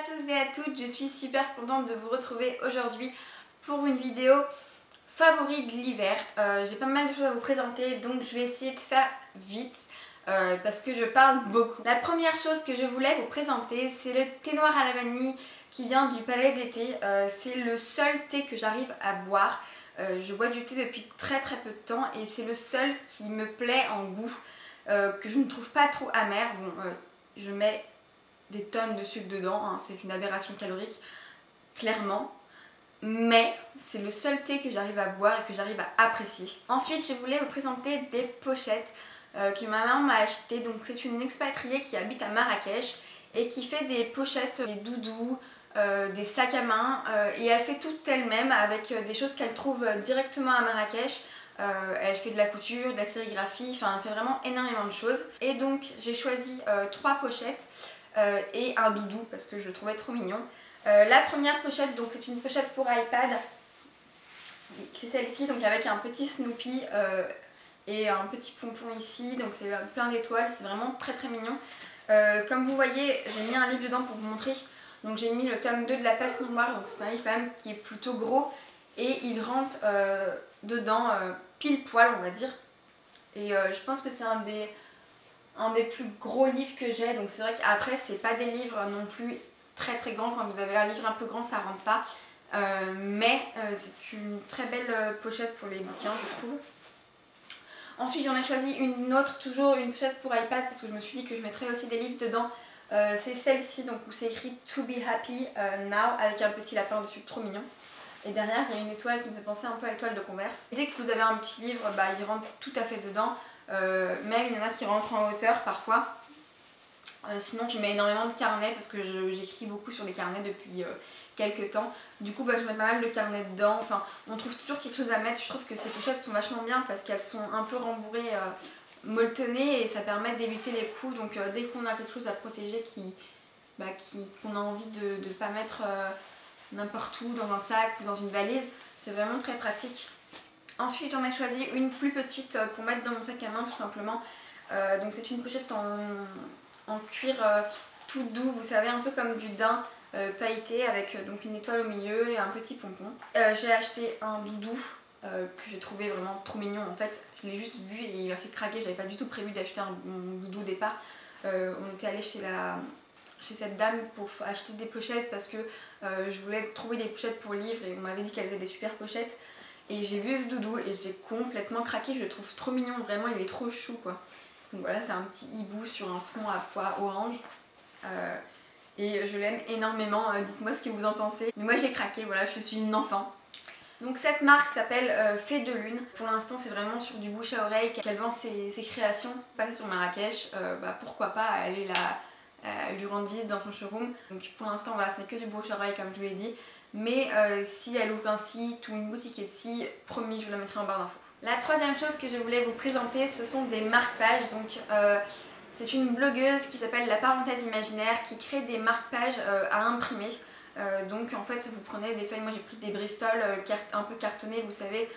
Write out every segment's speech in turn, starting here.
à tous et à toutes, je suis super contente de vous retrouver aujourd'hui pour une vidéo favori de l'hiver. J'ai pas mal de choses à vous présenter donc je vais essayer de faire vite parce que je parle beaucoup. La première chose que je voulais vous présenter, c'est le thé noir à la vanille qui vient du Palais d'été. C'est le seul thé que j'arrive à boire. Je bois du thé depuis très peu de temps et c'est le seul qui me plaît en goût, que je ne trouve pas trop amer. Bon, je mets des tonnes de sucre dedans, hein, c'est une aberration calorique, clairement. Mais c'est le seul thé que j'arrive à boire et que j'arrive à apprécier. Ensuite, je voulais vous présenter des pochettes que ma maman m'a achetées. Donc c'est une expatriée qui habite à Marrakech et qui fait des pochettes, des doudous, des sacs à main et elle fait tout elle-même avec des choses qu'elle trouve directement à Marrakech. Elle fait de la couture, de la sérigraphie, enfin elle fait vraiment énormément de choses. Et donc j'ai choisi 3 pochettes et un doudou parce que je le trouvais trop mignon. La première pochette, donc c'est une pochette pour iPad, c'est celle-ci, donc avec un petit Snoopy et un petit pompon ici, donc c'est plein d'étoiles, c'est vraiment très mignon. Comme vous voyez, j'ai mis un livre dedans pour vous montrer, donc j'ai mis le tome 2 de La Passe Noire, donc c'est un livre quand même qui est plutôt gros et il rentre dedans pile poil on va dire, et je pense que c'est un des plus gros livres que j'ai, donc c'est vrai qu'après c'est pas des livres non plus très grand, quand vous avez un livre un peu grand ça rentre pas, mais c'est une très belle pochette pour les bouquins je trouve. Ensuite j'en ai choisi une autre, toujours une pochette pour iPad parce que je me suis dit que je mettrais aussi des livres dedans. C'est celle-ci donc où c'est écrit To Be Happy Now avec un petit lapin dessus, trop mignon. Et derrière il y a une étoile qui me fait penser un peu à l'étoile de Converse. Dès que vous avez un petit livre, bah, il rentre tout à fait dedans, même il y en a qui rentrent en hauteur parfois. Sinon je mets énormément de carnets parce que j'écris beaucoup sur les carnets depuis quelques temps. Du coup bah, je mets pas mal de carnets dedans, enfin on trouve toujours quelque chose à mettre. Je trouve que ces pochettes sont vachement bien parce qu'elles sont un peu rembourrées, molletonnées, et ça permet d'éviter les coups. Donc dès qu'on a quelque chose à protéger qu'on a envie de ne pas mettre n'importe où, dans un sac ou dans une valise, c'est vraiment très pratique. Ensuite j'en ai choisi une plus petite pour mettre dans mon sac à main tout simplement. Donc c'est une pochette en cuir tout doux, vous savez, un peu comme du daim pailleté avec donc une étoile au milieu et un petit pompon. J'ai acheté un doudou que j'ai trouvé vraiment trop mignon en fait. Je l'ai juste vu et il m'a fait craquer, j'avais pas du tout prévu d'acheter un doudou au départ. On était allé chez cette dame pour acheter des pochettes parce que je voulais trouver des pochettes pour livres et on m'avait dit qu'elle faisait des super pochettes. Et j'ai vu ce doudou et j'ai complètement craqué, je le trouve trop mignon, vraiment il est trop chou quoi. Donc voilà, c'est un petit hibou sur un fond à pois orange et je l'aime énormément, dites-moi ce que vous en pensez. Mais moi j'ai craqué, voilà, je suis une enfant. Donc cette marque s'appelle Fée de Lune. Pour l'instant c'est vraiment sur du bouche à oreille qu'elle vend ses créations. Passer sur Marrakech, pourquoi pas aller lui rendre visite dans son showroom. Donc pour l'instant voilà, ce n'est que du bouche à oreille comme je vous l'ai dit. Mais si elle ouvre un site ou une boutique Etsy, promis je vous la mettrai en barre d'infos. La troisième chose que je voulais vous présenter, ce sont des marque-pages. Donc c'est une blogueuse qui s'appelle La Parenthèse Imaginaire qui crée des marque-pages à imprimer. Donc en fait vous prenez des feuilles, moi j'ai pris des Bristol un peu cartonnées vous savez,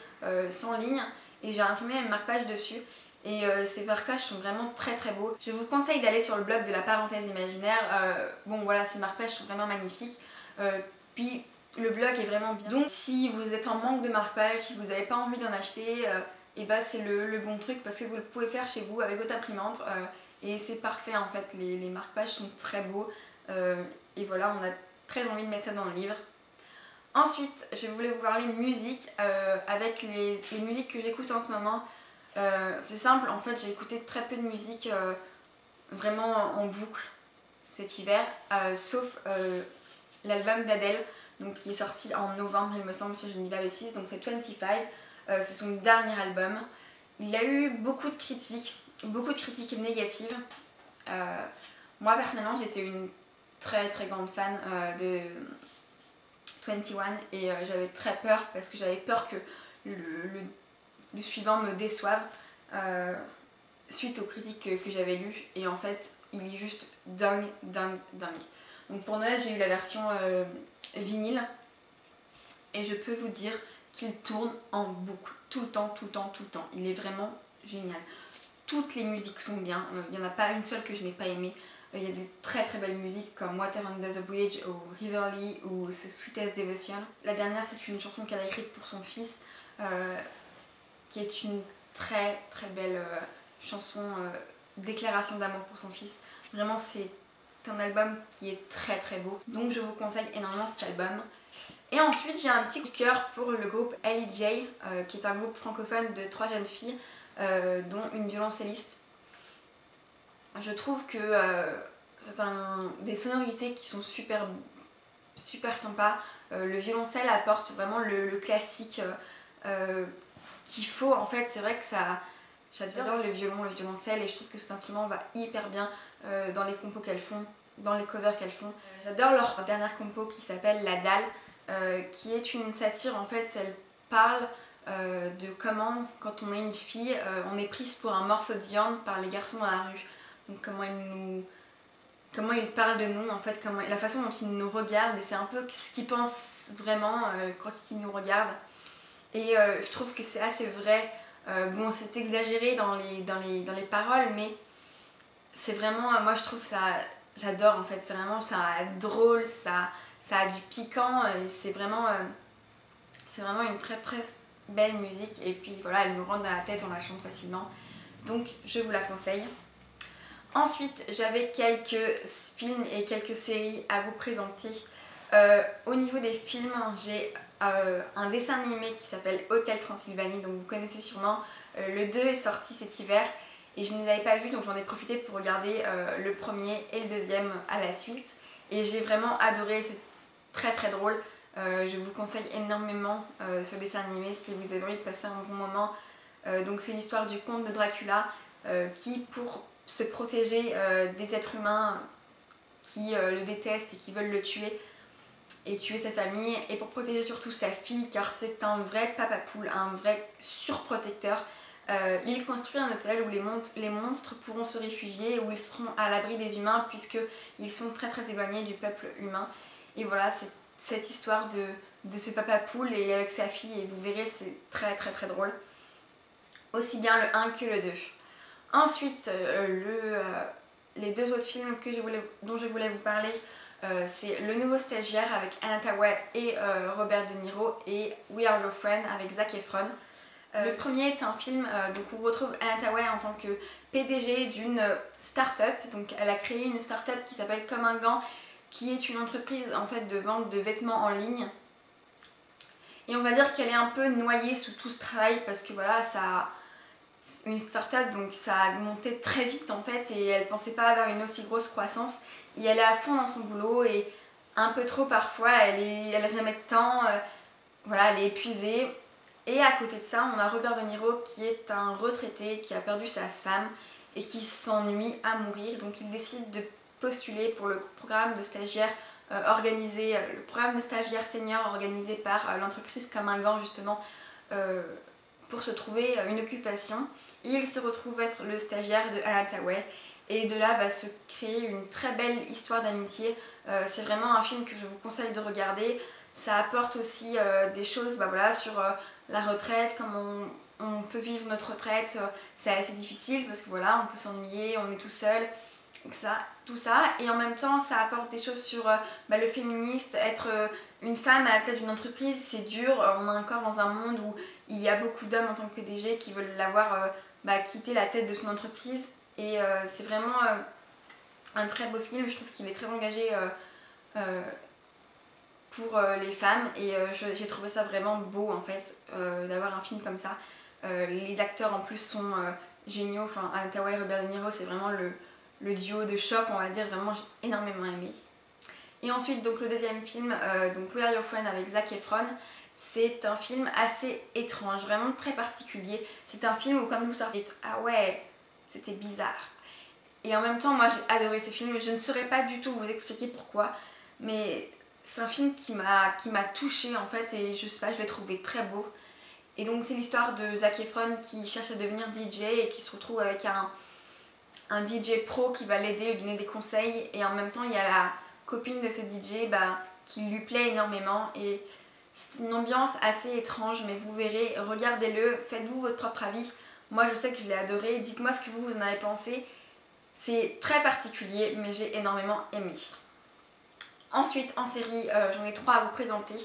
sans ligne, et j'ai imprimé une marque-page dessus. Et ces marque-pages sont vraiment très beaux. Je vous conseille d'aller sur le blog de La Parenthèse Imaginaire. Bon voilà, ces marque-pages sont vraiment magnifiques. Puis le blog est vraiment bien. Donc si vous êtes en manque de marque-pages, si vous n'avez pas envie d'en acheter, et bah c'est le bon truc parce que vous le pouvez faire chez vous avec votre imprimante et c'est parfait en fait. Les marque-pages sont très beaux et voilà, on a très envie de mettre ça dans le livre. Ensuite je voulais vous parler musique avec les musiques que j'écoute en ce moment. C'est simple, en fait j'ai écouté très peu de musique vraiment en boucle cet hiver, sauf l'album d'Adèle, donc qui est sorti en novembre il me semble si je ne dis pas de bêtises, donc c'est 25, c'est son dernier album. Il a eu beaucoup de critiques négatives. Moi personnellement j'étais une très grande fan de 21 et j'avais très peur parce que j'avais peur que le suivant me déçoive suite aux critiques que j'avais lues, et en fait il est juste dingue. Donc pour Noël j'ai eu la version vinyle et je peux vous dire qu'il tourne en boucle tout le temps. Il est vraiment génial. Toutes les musiques sont bien, il n'y en a pas une seule que je n'ai pas aimée. Il y a des très très belles musiques comme Water Under the Bridge ou Riverly ou The Sweetest Devotion. La dernière, c'est une chanson qu'elle a écrite pour son fils, qui est une très très belle chanson, déclaration d'amour pour son fils. Vraiment, c'est un album qui est très très beau, donc je vous conseille énormément cet album. Et ensuite, j'ai un petit coup de cœur pour le groupe L.E.J, qui est un groupe francophone de 3 jeunes filles, dont une violoncelliste. Je trouve que c'est des sonorités qui sont super sympas. Le violoncelle apporte vraiment le classique qu'il faut. En fait, c'est vrai que j'adore le violon, le violoncelle, et je trouve que cet instrument va hyper bien dans les compos qu'elles font, dans les covers qu'elles font. J'adore leur dernière compo qui s'appelle La Dalle, qui est une satire. En fait, elle parle de comment, quand on est une fille, on est prise pour un morceau de viande par les garçons dans la rue. Donc comment ils parlent de nous, en fait, la façon dont ils nous regardent, et c'est un peu ce qu'ils pensent vraiment quand ils nous regardent. Et je trouve que c'est assez vrai. Bon, c'est exagéré dans les paroles, mais c'est vraiment, moi je trouve ça, j'adore en fait, c'est vraiment ça drôle, ça a du piquant, et c'est vraiment une très très belle musique, et puis voilà, elle nous rentre dans la tête, on la chante facilement, donc je vous la conseille. Ensuite, j'avais quelques films et quelques séries à vous présenter. Au niveau des films, j'ai un dessin animé qui s'appelle Hôtel Transylvanie, donc vous connaissez sûrement. Le 2 est sorti cet hiver et je ne les avais pas vus, donc j'en ai profité pour regarder le premier et le deuxième à la suite. Et j'ai vraiment adoré, c'est très très drôle. Je vous conseille énormément ce dessin animé si vous avez envie de passer un bon moment. Donc c'est l'histoire du comte de Dracula qui, pour se protéger des êtres humains qui le détestent et qui veulent le tuer et tuer sa famille, et pour protéger surtout sa fille, car c'est un vrai papa poule, un vrai surprotecteur, il construit un hôtel où les monstres pourront se réfugier, où ils seront à l'abri des humains puisqu'ils sont très très éloignés du peuple humain. Et voilà, c'est cette histoire de ce papa poule et avec sa fille, et vous verrez, c'est très très très drôle. Aussi bien le 1 que le 2. Ensuite, les deux autres films dont je voulais vous parler, c'est Le Nouveau Stagiaire avec Anna Thaouet et Robert De Niro, et We Are Your Friend avec Zac Efron. Le premier est un film donc où on retrouve Anna Thaouet en tant que PDG d'une start-up. Donc elle a créé une start-up qui s'appelle Comme un Gant, qui est une entreprise en fait de vente de vêtements en ligne. Et on va dire qu'elle est un peu noyée sous tout ce travail parce que voilà, une start-up, donc ça a monté très vite en fait, et elle pensait pas avoir une aussi grosse croissance, et elle est à fond dans son boulot, et un peu trop parfois, elle a jamais de temps, voilà, elle est épuisée. Et à côté de ça, on a Robert De Niro qui est un retraité qui a perdu sa femme et qui s'ennuie à mourir, donc il décide de postuler pour le programme de stagiaire le programme de stagiaire senior organisé par l'entreprise Comme un Gant justement, pour se trouver une occupation. Il se retrouve être le stagiaire de Anna Thaouet, et de là va se créer une très belle histoire d'amitié. C'est vraiment un film que je vous conseille de regarder. Ça apporte aussi des choses voilà, sur la retraite, comment on peut vivre notre retraite. C'est assez difficile parce que voilà, on peut s'ennuyer, on est tout seul, tout ça. Et en même temps, ça apporte des choses sur le féministe, être une femme à la tête d'une entreprise, c'est dur. On est encore dans un monde où il y a beaucoup d'hommes en tant que PDG qui veulent l'avoir quitter la tête de son entreprise, et c'est vraiment un très beau film. Je trouve qu'il est très engagé pour les femmes, et j'ai trouvé ça vraiment beau en fait, d'avoir un film comme ça. Les acteurs en plus sont géniaux, enfin Anna Thaouet et Robert De Niro, c'est vraiment le duo de choc, on va dire. Vraiment j'ai énormément aimé. Et ensuite donc le deuxième film, donc We Are Your Friend avec Zac Efron. C'est un film assez étrange, vraiment très particulier. C'est un film où quand vous sortez, ah ouais, c'était bizarre. Et en même temps, moi j'ai adoré ce film. Je ne saurais pas du tout vous expliquer pourquoi, mais c'est un film qui m'a touchée en fait, et je sais pas, je l'ai trouvé très beau. Et donc c'est l'histoire de Zac Efron qui cherche à devenir DJ et qui se retrouve avec un DJ pro qui va l'aider, lui donner des conseils, et en même temps il y a la copine de ce DJ qui lui plaît énormément, et c'est une ambiance assez étrange, mais vous verrez, regardez-le, faites-vous votre propre avis. Moi je sais que je l'ai adoré, dites-moi ce que vous en avez pensé. C'est très particulier mais j'ai énormément aimé. Ensuite en série j'en ai 3 à vous présenter.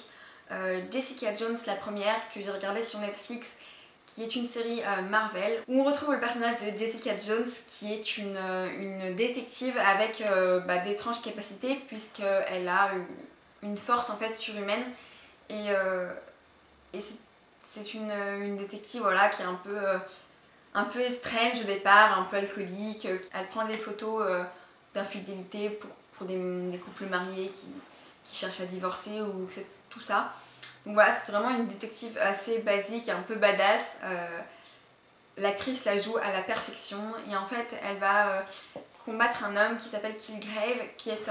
Jessica Jones, la première que j'ai regardée sur Netflix, qui est une série Marvel où on retrouve le personnage de Jessica Jones qui est une détective avec d'étranges capacités puisqu'elle a une force en fait surhumaine et c'est une détective voilà, qui est un peu strange au départ, un peu alcoolique. Elle prend des photos d'infidélité pour des couples mariés qui cherchent à divorcer ou tout ça. Donc voilà, c'est vraiment une détective assez basique, un peu badass. L'actrice la joue à la perfection et en fait elle va combattre un homme qui s'appelle Killgrave, qui est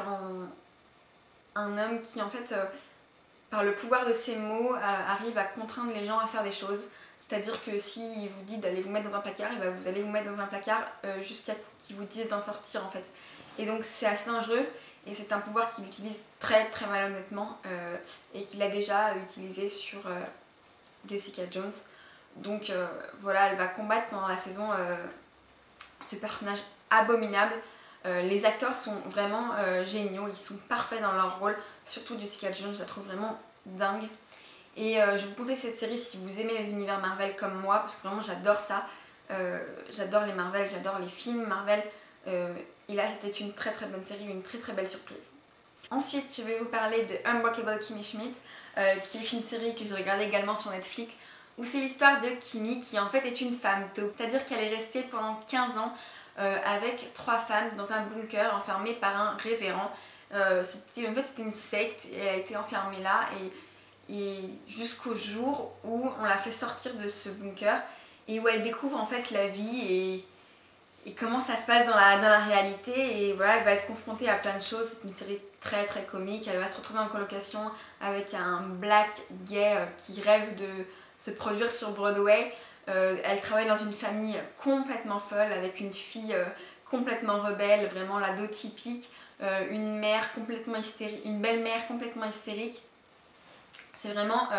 un homme qui en fait par le pouvoir de ses mots arrive à contraindre les gens à faire des choses. C'est-à-dire que s'il vous dit d'aller vous mettre dans un placard, et vous allez vous mettre dans un placard jusqu'à qu'il vous dise d'en sortir en fait. Et donc c'est assez dangereux et c'est un pouvoir qu'il utilise très très malhonnêtement et qu'il a déjà utilisé sur Jessica Jones. Donc voilà, elle va combattre pendant la saison ce personnage abominable. Les acteurs sont vraiment géniaux, ils sont parfaits dans leur rôle, surtout Jessica Jones, je la trouve vraiment dingue. Et je vous conseille cette série si vous aimez les univers Marvel comme moi, parce que vraiment j'adore ça. J'adore les Marvel, j'adore les films Marvel. Et là c'était une très très bonne série, une très très belle surprise. Ensuite je vais vous parler de Unbreakable Kimmy Schmidt, qui est une série que j'ai regardée également sur Netflix, où c'est l'histoire de Kimmy qui en fait est une femme taupe, c'est-à-dire qu'elle est restée pendant 15 ans avec 3 femmes dans un bunker enfermée par un révérend. C'était une secte et elle a été enfermée là et jusqu'au jour où on l'a fait sortir de ce bunker et où elle découvre en fait la vie et comment ça se passe dans la réalité. Et voilà, elle va être confrontée à plein de choses. C'est une série très très comique. Elle va se retrouver en colocation avec un black gay qui rêve de se produire sur Broadway. Elle travaille dans une famille complètement folle avec une fille complètement rebelle, vraiment l'ado typique, une mère complètement hystérique, une belle-mère complètement hystérique. C'est vraiment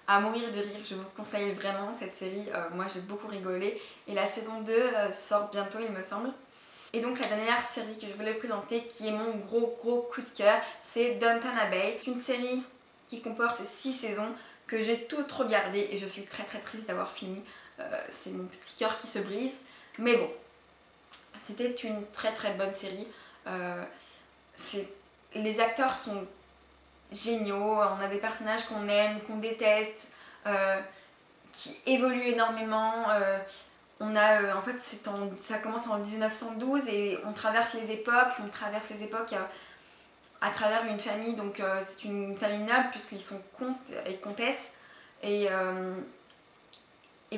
à mourir de rire, je vous conseille vraiment cette série, moi j'ai beaucoup rigolé et la saison 2 sort bientôt il me semble. Et donc la dernière série que je voulais vous présenter qui est mon gros coup de cœur, c'est Downton Abbey. C'est une série qui comporte 6 saisons que j'ai toutes regardées et je suis très très triste d'avoir fini. C'est mon petit cœur qui se brise, mais bon, c'était une très très bonne série. Les acteurs sont géniaux, on a des personnages qu'on aime, qu'on déteste, qui évoluent énormément. En fait ça commence en 1912 et on traverse les époques à travers une famille, donc c'est une famille noble puisqu'ils sont comtes et comtesses et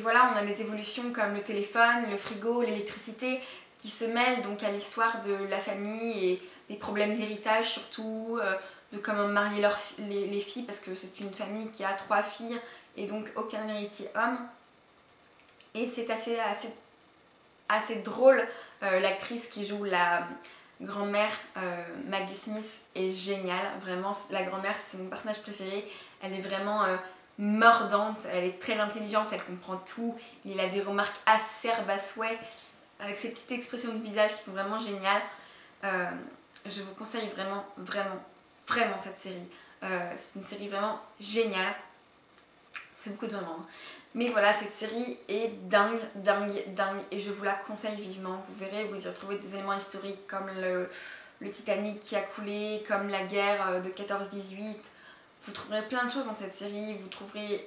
voilà, on a des évolutions comme le téléphone, le frigo, l'électricité qui se mêlent donc à l'histoire de la famille et des problèmes d'héritage surtout, de comment marier les filles parce que c'est une famille qui a 3 filles et donc aucun héritier homme. Et c'est assez drôle, l'actrice qui joue la grand-mère Maggie Smith est géniale, vraiment la grand-mère c'est mon personnage préféré, elle est vraiment mordante, elle est très intelligente, elle comprend tout, il a des remarques acerbes à souhait avec ses petites expressions de visage qui sont vraiment géniales. Je vous conseille vraiment cette série, c'est une série vraiment géniale, ça fait beaucoup de vraiment. Mais voilà, cette série est dingue et je vous la conseille vivement. Vous verrez, vous y retrouvez des éléments historiques comme le Titanic qui a coulé, comme la guerre de 14-18. Vous trouverez plein de choses dans cette série,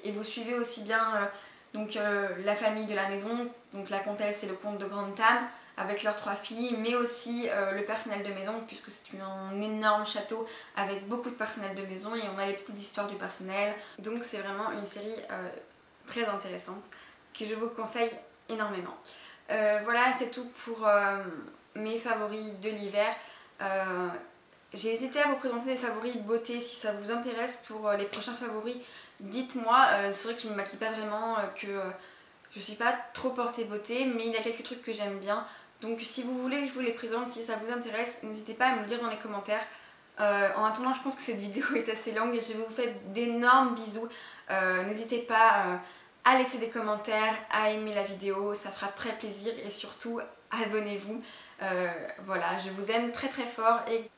et vous suivez aussi bien la famille de la maison, donc la comtesse et le comte de Grantham avec leurs 3 filles, mais aussi le personnel de maison puisque c'est un énorme château avec beaucoup de personnel de maison et on a les petites histoires du personnel. Donc c'est vraiment une série très intéressante que je vous conseille énormément. Voilà, c'est tout pour mes favoris de l'hiver. J'ai hésité à vous présenter des favoris beauté. Si ça vous intéresse pour les prochains favoris, dites-moi. C'est vrai que je ne me maquille pas vraiment, que je suis pas trop portée beauté, mais il y a quelques trucs que j'aime bien. Donc si vous voulez que je vous les présente, si ça vous intéresse, n'hésitez pas à me le dire dans les commentaires. En attendant, je pense que cette vidéo est assez longue et je vais vous faire d'énormes bisous. N'hésitez pas à laisser des commentaires, à aimer la vidéo, ça fera très plaisir et surtout abonnez-vous. Voilà, je vous aime très très fort et